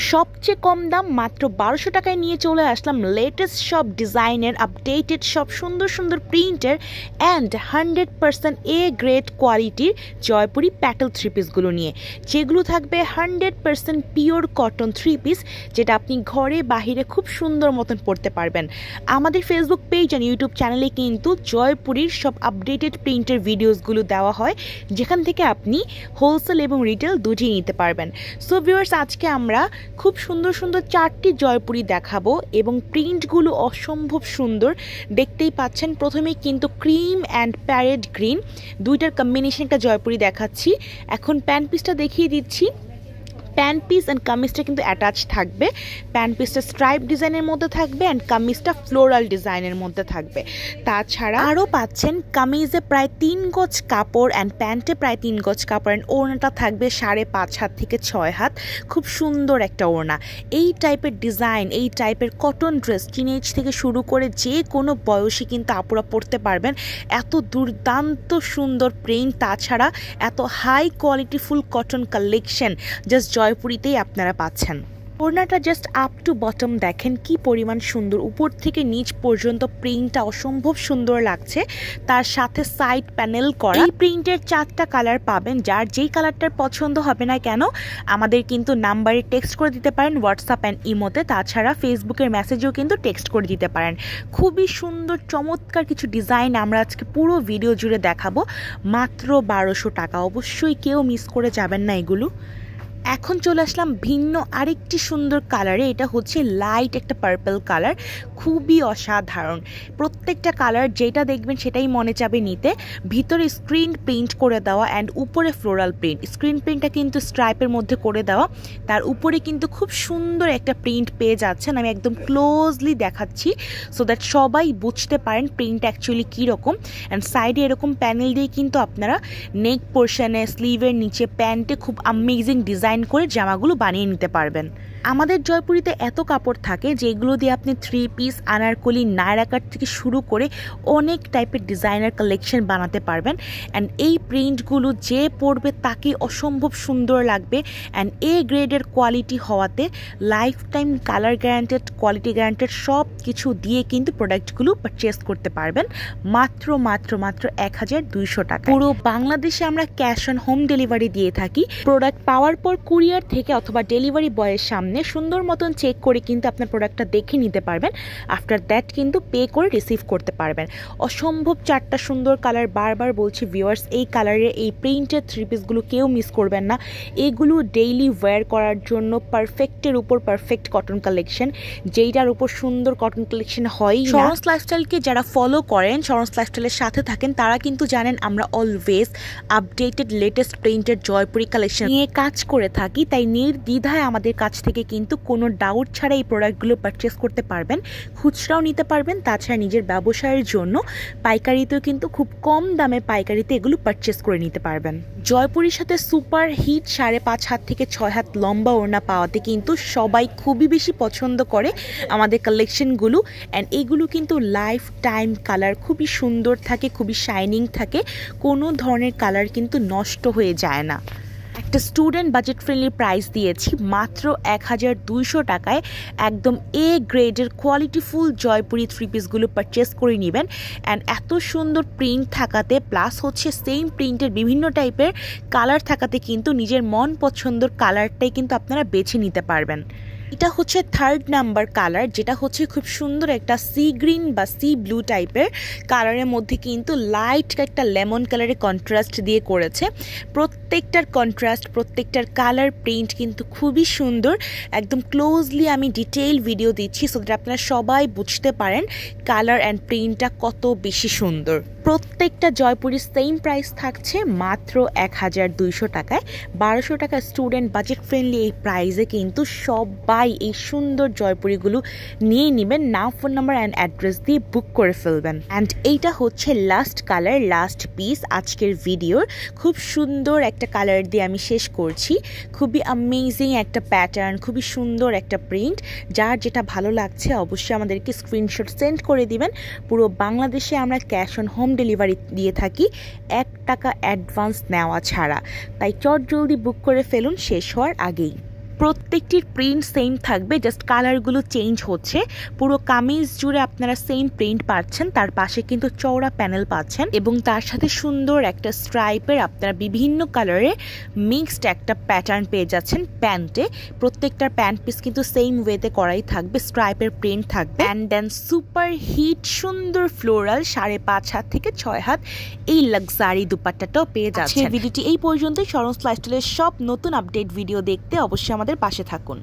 সবচেয়ে কম দাম মাত্র 1200 টাকায় নিয়ে চলে আসলাম লেটেস্ট সব ডিজাইনের আপডেটেড সব সুন্দর সুন্দর প্রিন্টের অ্যান্ড 100% এ গ্রেড কোয়ালিটির জয়পুরি প্যাটেল থ্রি পিসগুলো নিয়ে, যেগুলো থাকবে 100% পিওর কটন থ্রি পিস, যেটা আপনি ঘরে বাহিরে খুব সুন্দর মতন পরতে পারবেন। আমাদের ফেসবুক পেজ আর ইউটিউব চ্যানেলে কিন্তু জয়পুরির সব আপডেটেড প্রিন্টের ভিডিওসগুলো দেওয়া হয়, যেখান থেকে আপনি হোলসেল এবং রিটেল দুটোই নিতে পারবেন। সো ভিউয়ার্স, আজকে আমরা খুব সুন্দর সুন্দর 4টি জয়পুরি দেখাবো এবং প্রিন্টগুলো অসম্ভব সুন্দর। দেখতেই পাচ্ছেন, প্রথমেই কিন্তু ক্রিম অ্যান্ড প্যারেট গ্রিন দুইটার কম্বিনেশন একটা জয়পুরি দেখাচ্ছি। এখন প্যান্ট পিসটা দেখিয়ে দিচ্ছি। প্যান্ট পিস অ্যান্ড কামিজটা কিন্তু অ্যাটাচ থাকবে। প্যান্ট পিসটা স্ট্রাইপ ডিজাইনের মধ্যে থাকবে অ্যান্ড কামিজটা ফ্লোরাল ডিজাইনের মধ্যে থাকবে। তাছাড়া আরও পাচ্ছেন কামিজে প্রায় 3 গজ কাপড় অ্যান্ড প্যান্টে প্রায় 3 গজ কাপড় অ্যান্ড ওড়নাটা থাকবে 5.5 হাত থেকে 6 হাত। খুব সুন্দর একটা ওড়না। এই টাইপের ডিজাইন, এই টাইপের কটন ড্রেস টিনেজ থেকে শুরু করে যে কোনো বয়সী কিন্তু আপুরা পরতে পারবেন। এত দুর্দান্ত সুন্দর প্রিন্ট, তাছাড়া এত high quality full cotton collection just জয়পুরিতেই আপনারা পাচ্ছেন। ওড়নাটা জাস্ট আপ টু বটম দেখেন কি পরিমাণ সুন্দর, উপর থেকে নিচ পর্যন্ত প্রিন্টটা অসম্ভব সুন্দর লাগছে। তার সাথে সাইড প্যানেল করা। এই প্রিন্টের 4টা কালার পাবেন। যার যেই কালারটার পছন্দ হবে না কেন, আমাদের কিন্তু নাম্বারে টেক্সট করে দিতে পারেন, হোয়াটসঅ্যাপ অ্যান্ড ইমোতে। তাছাড়া ফেসবুকের মেসেজেও কিন্তু টেক্সট করে দিতে পারেন। খুবই সুন্দর চমৎকার কিছু ডিজাইন আমরা আজকে পুরো ভিডিও জুড়ে দেখাবো মাত্র 1200 টাকা। অবশ্যই কেউ মিস করে যাবেন না এগুলো। এখন চলে আসলাম ভিন্ন আরেকটি সুন্দর কালারে। এটা হচ্ছে লাইট একটা পার্পল কালার, খুবই অসাধারণ। প্রত্যেকটা কালার যেটা দেখবেন সেটাই মনে চাবে নিতে। ভিতরে স্ক্রিন প্রিন্ট করে দেওয়া অ্যান্ড উপরে ফ্লোরাল প্রিন্ট। স্ক্রিন প্রিন্টটা কিন্তু স্ট্রাইপের মধ্যে করে দেওয়া, তার উপরে কিন্তু খুব সুন্দর একটা প্রিন্ট পেয়ে যাচ্ছেন। আমি একদম ক্লোজলি দেখাচ্ছি সো দ্যাট সবাই বুঝতে পারেন প্রিন্ট অ্যাকচুয়ালি কীরকম। অ্যান্ড সাইডে এরকম প্যানেল দিয়ে কিন্তু আপনারা নেক পোর্শনে, স্লিভের নিচে, প্যান্টে খুব অ্যামেজিং ডিজাইন করে জামাগুলো বানিয়ে নিতে পারবেন। আমাদের জয়পুরিতে এত কাপড় থাকে যেগুলো দিয়ে আপনি থ্রি পিস, আনারকলি, নায়রা কাট থেকে শুরু করে অনেক টাইপের ডিজাইনার কালেকশন বানাতে পারবেন। অ্যান্ড এই প্রিন্টগুলো যে পরবে তাকে অসম্ভব সুন্দর লাগবে। অ্যান্ড এ গ্রেডের কোয়ালিটি হওয়াতে life time colour guaranteed, quality guaranteed সব কিছু দিয়ে কিন্তু প্রোডাক্টগুলো পারচেস করতে পারবেন মাত্র 1200 টাকা। পুরো বাংলাদেশে আমরা ক্যাশ অন হোম ডেলিভারি দিয়ে থাকি। প্রোডাক্ট পাওয়ার পর কুরিয়ার থেকে অথবা ডেলিভারি বয়ের সামনে সুন্দর মতন চেক করে কিন্তু আপনার প্রোডাক্টটা দেখে নিতে পারবেন। আফটার দ্যাট কিন্তু পে করে রিসিভ করতে পারবেন। অসম্ভব 4টা সুন্দর কালার, বারবার বলছি ভিউয়ার্স, এই কালারের এই প্রিন্টের থ্রি পিসগুলো কেউ মিস করবেন না। এগুলো ডেইলি ওয়্যার করার জন্য পারফেক্টের উপর পারফেক্ট কটন কালেকশন, যেইটার উপর সুন্দর কটন কালেকশন হয়। শরণস লাইফস্টাইলকে যারা ফলো করেন, শরণস লাইফস্টাইলের সাথে থাকেন, তারা কিন্তু জানেন আমরা অলওয়েজ আপডেটেড লেটেস্ট প্রিন্টের জয়পুরি কালেকশন নিয়ে কাজ করে থাকি। তাই নির্দ্বিধায় আমাদের কাছ থেকে কিন্তু কোনো ডাউট ছাড়া এই প্রোডাক্টগুলো পারচেস করতে পারবেন। খুচরাও নিতে পারবেন, তাছাড়া নিজের ব্যবসায়ের জন্য পাইকারিতেও কিন্তু খুব কম দামে পাইকারিতে এগুলো পারচেস করে নিতে পারবেন। জয়পুরির সাথে সুপার হিট 5.5 হাত থেকে 6 হাত লম্বা ওড়না পাওয়াতে কিন্তু সবাই খুবই বেশি পছন্দ করে আমাদের কালেকশনগুলো। অ্যান্ড এগুলো কিন্তু লাইফ টাইম কালার খুবই সুন্দর থাকে, খুবই শাইনিং থাকে, কোনো ধরনের কালার কিন্তু নষ্ট হয়ে যায় না। একটা স্টুডেন্ট বাজেট ফ্রেন্ডলি প্রাইস দিয়েছি মাত্র 1200 টাকায়। একদম এ গ্রেডের কোয়ালিটিফুল জয়পুরি থ্রি পিসগুলো পারচেস করে নেবেন। অ্যান্ড এত সুন্দর প্রিন্ট থাকাতে, প্লাস হচ্ছে সেম প্রিন্টের বিভিন্ন টাইপের কালার থাকাতে কিন্তু নিজের মন পছন্দের কালারটাই কিন্তু আপনারা বেছে নিতে পারবেন। এটা হচ্ছে 3rd নাম্বার কালার, যেটা হচ্ছে খুব সুন্দর একটা সি গ্রিন বা সি ব্লু টাইপের কালারের মধ্যে কিন্তু লাইট একটা লেমন কালারের কন্ট্রাস্ট দিয়ে করেছে। প্রত্যেকটার কন্ট্রাস্ট, প্রত্যেকটার কালার প্রিন্ট কিন্তু খুবই সুন্দর। একদম ক্লোজলি আমি ডিটেইল ভিডিও দিচ্ছি সো দ্যাট আপনারা সবাই বুঝতে পারেন কালার অ্যান্ড প্রিন্টটা কত বেশি সুন্দর। প্রত্যেকটা জয়পুরি সেম প্রাইস থাকছে মাত্র 1200 টাকায়। 1200 টাকা স্টুডেন্ট বাজেট ফ্রেন্ডলি এই প্রাইসে কিন্তু সবাই এই সুন্দর জয়পুরিগুলো নিয়ে নেবেন। নাম, ফোন নাম্বার অ্যান্ড অ্যাড্রেস দিয়ে বুক করে ফেলবেন। অ্যান্ড এইটা হচ্ছে লাস্ট কালার, লাস্ট পিস আজকের ভিডিওর। খুব সুন্দর একটা কালার দিয়ে আমি শেষ করছি। খুবই অ্যামেজিং একটা প্যাটার্ন, খুবই সুন্দর একটা প্রিন্ট। যার যেটা ভালো লাগছে অবশ্যই আমাদেরকে স্ক্রিনশট সেন্ড করে দিবেন। পুরো বাংলাদেশে আমরা ক্যাশ অন হোম ডেলিভারি দিয়ে থাকি 1 টাকা অ্যাডভান্স নেওয়া ছাড়া। তাই চট জলদি বুক করে ফেলুন শেষ হওয়ার আগেই। প্রত্যেকটির প্রিন্ট সেম থাকবে, জাস্ট কালারগুলো চেঞ্জ হচ্ছে। পুরো কামিজ জুড়ে আপনারা সেম প্রিন্ট পাচ্ছেন, তার পাশে কিন্তু চওড়া প্যানেল পাচ্ছেন এবং তার সাথে সুন্দর একটা স্ট্রাইপের আপনারা বিভিন্ন কালারে মিক্সড একটা প্যাটার্ন পেয়ে যাচ্ছেন প্যান্টে। প্রত্যেকটার প্যান্ট পিস কিন্তু সেম ওয়েতে করাই থাকবে, স্ট্রাইপের প্রিন্ট থাকবে। অ্যান্ড দেন সুপার হিট সুন্দর ফ্লোরাল 5.5 হাত থেকে 6 হাত এই লাক্সারি দুপাট্টাটাও পেয়ে যাচ্ছে। ভিডিওটি এই পর্যন্তই। শরণস লাইফস্টাইলের সব নতুন আপডেট ভিডিও দেখতে অবশ্যই আমাদের পাশে থাকুন।